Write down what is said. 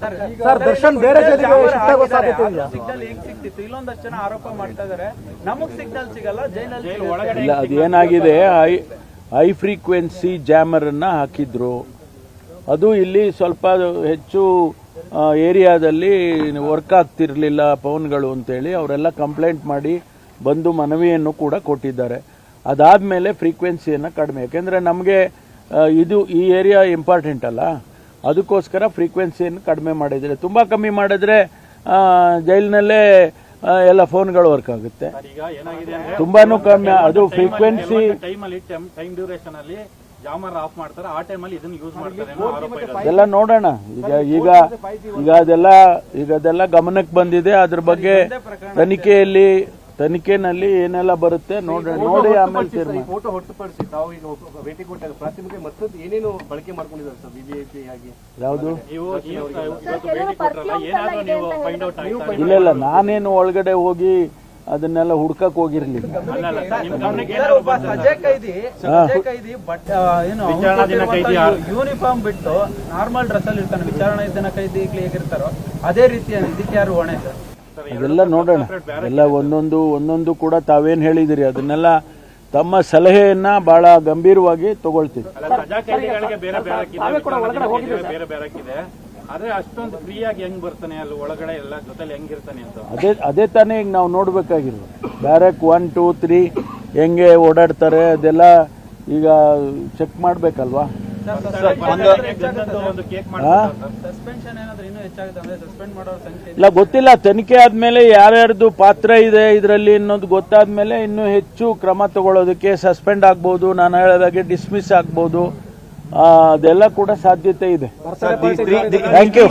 Sir Darshan ಬೇರೆ signal ಹೆಂಗ್ ಸಿಕ್ತಿತ್ತು ಇಲ್ಲೊಂದಷ್ಟು ಜನ ಆರೋಪ ಮಾಡ್ತಾ ಇದಾರೆ. ನಮಗ್ ಸಿಗ್ನಲ್ ಸಿಗಲ್ಲ, ಜೈಲಲ್ಲಿ ಇಲ್ಲ. ಅದೇನಾಗಿದೆ, ಹೈ ಫ್ರೀಕ್ವೆನ್ಸಿ ಜಾಮರ್ ಅನ್ನ ಹಾಕಿದ್ರು. ಅದು ಇಲ್ಲಿ ಸ್ವಲ್ಪ ಹೆಚ್ಚು ಏರಿಯಾದಲ್ಲಿ ವರ್ಕ್ ಆಗ್ತಿರ್ಲಿಲ್ಲ ಫೋನ್ಗಳು ಅಂತೇಳಿ ಅವರೆಲ್ಲ ಕಂಪ್ಲೇಂಟ್ ಮಾಡಿ ಬಂದು ಮನವಿಯನ್ನು ಕೂಡ ಕೊಟ್ಟಿದ್ದಾರೆ. ಅದಾದ್ಮೇಲೆ ಫ್ರೀಕ್ವೆನ್ಸಿಯನ್ನು ಕಡಿಮೆ, ಯಾಕೆಂದ್ರೆ ನಮಗೆ ಇದು ಈ ಏರಿಯಾ ಇಂಪಾರ್ಟೆಂಟ್ ಅಲ್ಲ, ಅದಕ್ಕೋಸ್ಕರ ಫ್ರೀಕ್ವೆನ್ಸಿಯನ್ನು ಕಡಿಮೆ ಮಾಡಿದರೆ, ತುಂಬ ಕಮ್ಮಿ ಮಾಡಿದ್ರೆ ಜೈಲಿನಲ್ಲೇ ಎಲ್ಲ ಫೋನ್ಗಳು ವರ್ಕ್ ಆಗುತ್ತೆ. ತುಂಬಾನು ಕಮ್ಮಿ ಅದು ಫ್ರೀಕ್ವೆನ್ಸಿ. ಟೈಮ್ ಡ್ಯೂರೇಷನ್ ಅಲ್ಲಿ ಜಾಮರ್ ಆಫ್ ಮಾಡ್ತಾರೆ, ಆ ಟೈಮಲ್ಲಿ ಇದನ್ನ ಯೂಸ್ ಮಾಡ್ತಾರೆ. ಅದೆಲ್ಲ ನೋಡೋಣ. ಈಗ ಅದೆಲ್ಲ ಗಮನಕ್ಕೆ ಬಂದಿದೆ. ಅದ್ರ ಬಗ್ಗೆ ತನಿಖೆನಲ್ಲಿ ಏನೆಲ್ಲ ಬರುತ್ತೆ ನೋಡಿ ಆಮೇಲೆ ತೀರ್ಮಾನ. ಫೋಟೋ ಹೊರತುಪಡಿಸಿ ತಾವು ಈಗ ಭೇಟಿ ಕೊಟ್ಟಾಗ ಪ್ರಾಥಮಿಕ ಮತ್ತೊಂದು ಏನೇನು ಬಳಕೆ ಮಾಡ್ಕೊಂಡಿದ್ದಾರೆ ಸರ್ ಬಿಬಿಎಂಪಿ ಆಗಿ? ಯಾವುದು? ಇಲ್ಲ, ನಾನೇನು ಒಳಗಡೆ ಹೋಗಿ ಅದನ್ನೆಲ್ಲ ಹುಡ್ಕಕ್ ಹೋಗಿರ್ಲಿಲ್ಲ. ಯೂನಿಫಾರ್ಮ್ ಬಿಟ್ಟು ನಾರ್ಮಲ್ ಡ್ರೆಸ್ ಅಲ್ಲಿ ಇರ್ತಾನೆ, ವಿಚಾರಣಾ ದಿನ ಕೈದಿ ಹೇಗಿರ್ತಾರೋ ಅದೇ ರೀತಿ ಇದಕ್ಕೆ ಯಾರು ಹೊಣೆ ಸರ್? ಅದೆಲ್ಲ ನೋಡೋಣ. ಎಲ್ಲ ಒಂದೊಂದು ಕೂಡ ತಾವೇನ್ ಹೇಳಿದಿರಿ ಅದನ್ನೆಲ್ಲ ತಮ್ಮ ಸಲಹೆಯನ್ನ ಬಹಳ ಗಂಭೀರವಾಗಿ ತಗೊಳ್ತೀವಿ. ಅದೇ ತಾನೇ ಈಗ ನಾವು ನೋಡ್ಬೇಕಾಗಿರೋದು. ಬ್ಯಾರಕ್ 1, 2, 3 ಹೆಂಗೆ ಓಡಾಡ್ತಾರೆ ಅದೆಲ್ಲ ಈಗ ಚೆಕ್ ಮಾಡ್ಬೇಕಲ್ವಾ? ಇಲ್ಲ, ಗೊತ್ತಿಲ್ಲ. ತನಿಖೆ ಆದ್ಮೇಲೆ ಯಾರ್ಯಾರ್ದು ಪಾತ್ರ ಇದೆ ಇದರಲ್ಲಿ ಅನ್ನೋದು ಗೊತ್ತಾದ್ಮೇಲೆ ಇನ್ನೂ ಹೆಚ್ಚು ಕ್ರಮ ತಗೊಳ್ಳೋದಕ್ಕೆ ಸಸ್ಪೆಂಡ್ ಆಗ್ಬಹುದು, ನಾನು ಹೇಳಿದಾಗೆ ಡಿಸ್ಮಿಸ್ ಆಗ್ಬಹುದು, ಅದೆಲ್ಲ ಕೂಡ ಸಾಧ್ಯತೆ ಇದೆ. Thank you.